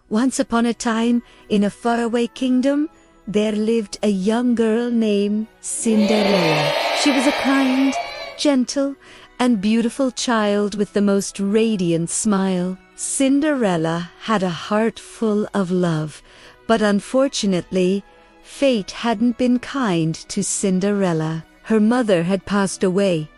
Once upon a time, in a faraway kingdom, there lived a young girl named Cinderella. She was a kind, gentle, and beautiful child with the most radiant smile. Cinderella had a heart full of love, but unfortunately, fate hadn't been kind to Cinderella. Her mother had passed away,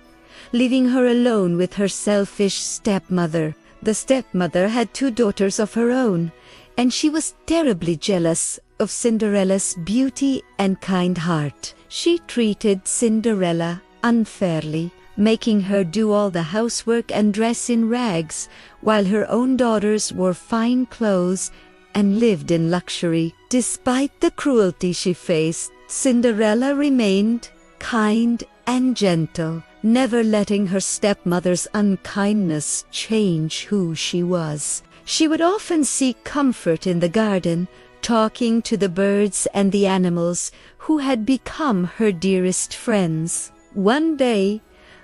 leaving her alone with her selfish stepmother. The stepmother had 2 daughters of her own, and she was terribly jealous of Cinderella's beauty and kind heart. She treated Cinderella unfairly, making her do all the housework and dress in rags, while her own daughters wore fine clothes and lived in luxury. Despite the cruelty she faced, Cinderella remained kind and gentle, never letting her stepmother's unkindness change who she was. She would often seek comfort in the garden, talking to the birds and the animals who had become her dearest friends. One day,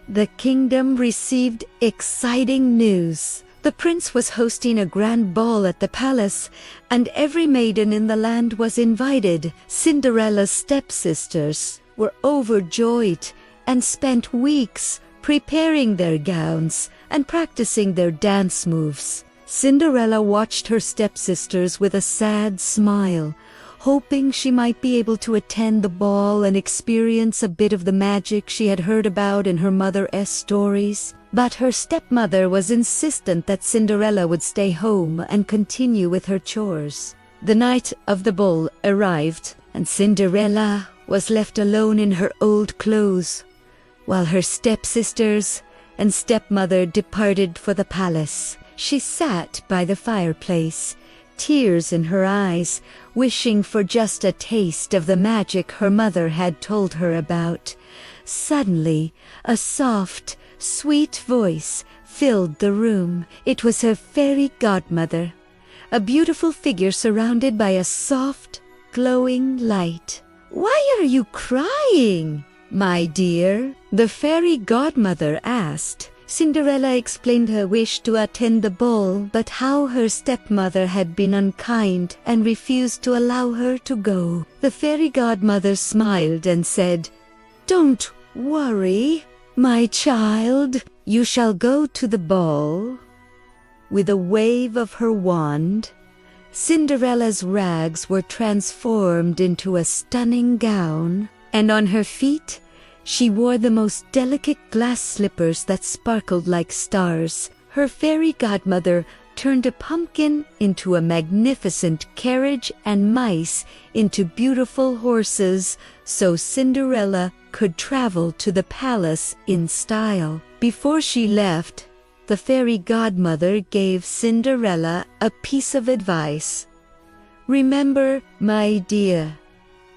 the kingdom received exciting news. The prince was hosting a grand ball at the palace, and every maiden in the land was invited. Cinderella's stepsisters were overjoyed and spent weeks preparing their gowns and practicing their dance moves. Cinderella watched her stepsisters with a sad smile, hoping she might be able to attend the ball and experience a bit of the magic she had heard about in her mother's stories. But her stepmother was insistent that Cinderella would stay home and continue with her chores. The night of the ball arrived, and Cinderella was left alone in her old clothes, while her stepsisters and stepmother departed for the palace. She sat by the fireplace, tears in her eyes, wishing for just a taste of the magic her mother had told her about. Suddenly, a soft, sweet voice filled the room. It was her fairy godmother, a beautiful figure surrounded by a soft, glowing light. "Why are you crying, my dear?" the fairy godmother asked. Cinderella explained her wish to attend the ball, but how her stepmother had been unkind and refused to allow her to go. The fairy godmother smiled and said, "Don't worry, my child. You shall go to the ball." With a wave of her wand, Cinderella's rags were transformed into a stunning gown, and on her feet she wore the most delicate glass slippers that sparkled like stars. Her fairy godmother turned a pumpkin into a magnificent carriage and mice into beautiful horses, so Cinderella could travel to the palace in style. Before she left, the fairy godmother gave Cinderella a piece of advice. "Remember, my dear,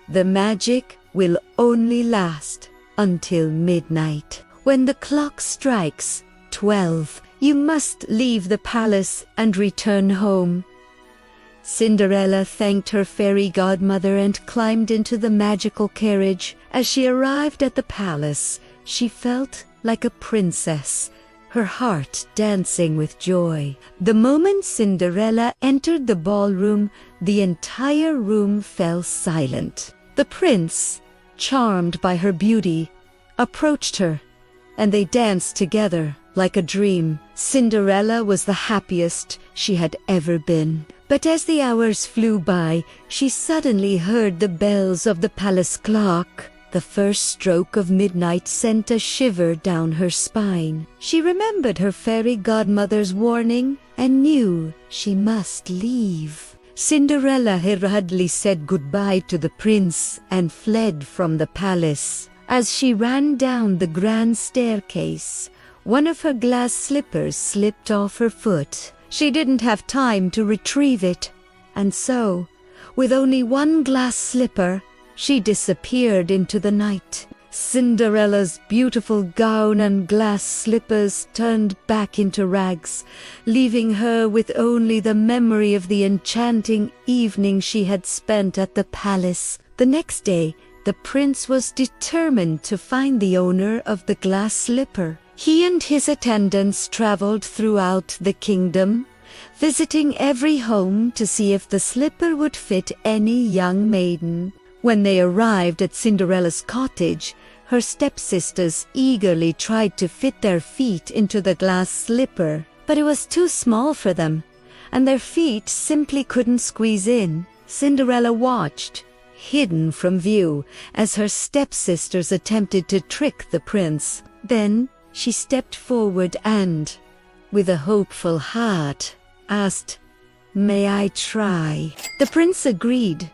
the magic will only last until midnight. When the clock strikes 12, you must leave the palace and return home." Cinderella thanked her fairy godmother and climbed into the magical carriage. As she arrived at the palace, she felt like a princess, her heart dancing with joy. The moment Cinderella entered the ballroom, the entire room fell silent. The prince, charmed by her beauty, approached her, and they danced together like a dream. Cinderella was the happiest she had ever been. But as the hours flew by, she suddenly heard the bells of the palace clock. The first stroke of midnight sent a shiver down her spine. She remembered her fairy godmother's warning and knew she must leave. Cinderella hurriedly said goodbye to the prince and fled from the palace. As she ran down the grand staircase, one of her glass slippers slipped off her foot. She didn't have time to retrieve it, and so, with only one glass slipper, she disappeared into the night. Cinderella's beautiful gown and glass slippers turned back into rags, leaving her with only the memory of the enchanting evening she had spent at the palace. The next day, the prince was determined to find the owner of the glass slipper. He and his attendants traveled throughout the kingdom, visiting every home to see if the slipper would fit any young maiden. When they arrived at Cinderella's cottage, her stepsisters eagerly tried to fit their feet into the glass slipper, but it was too small for them, and their feet simply couldn't squeeze in. Cinderella watched, hidden from view, as her stepsisters attempted to trick the prince. Then she stepped forward and, with a hopeful heart, asked, "May I try?" The prince agreed,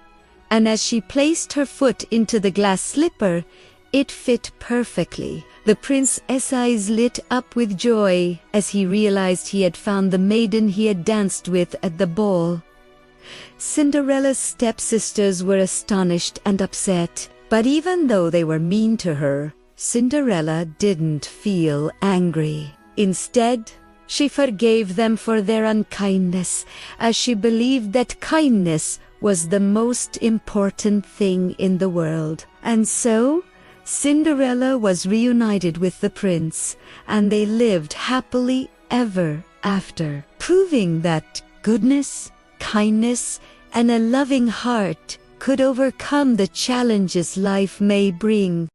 and as she placed her foot into the glass slipper, it fit perfectly. The prince's eyes lit up with joy as he realized he had found the maiden he had danced with at the ball. Cinderella's stepsisters were astonished and upset, but even though they were mean to her, Cinderella didn't feel angry. Instead, she forgave them for their unkindness, as she believed that kindness was the most important thing in the world. And so, Cinderella was reunited with the prince, and they lived happily ever after, proving that goodness, kindness, and a loving heart could overcome the challenges life may bring.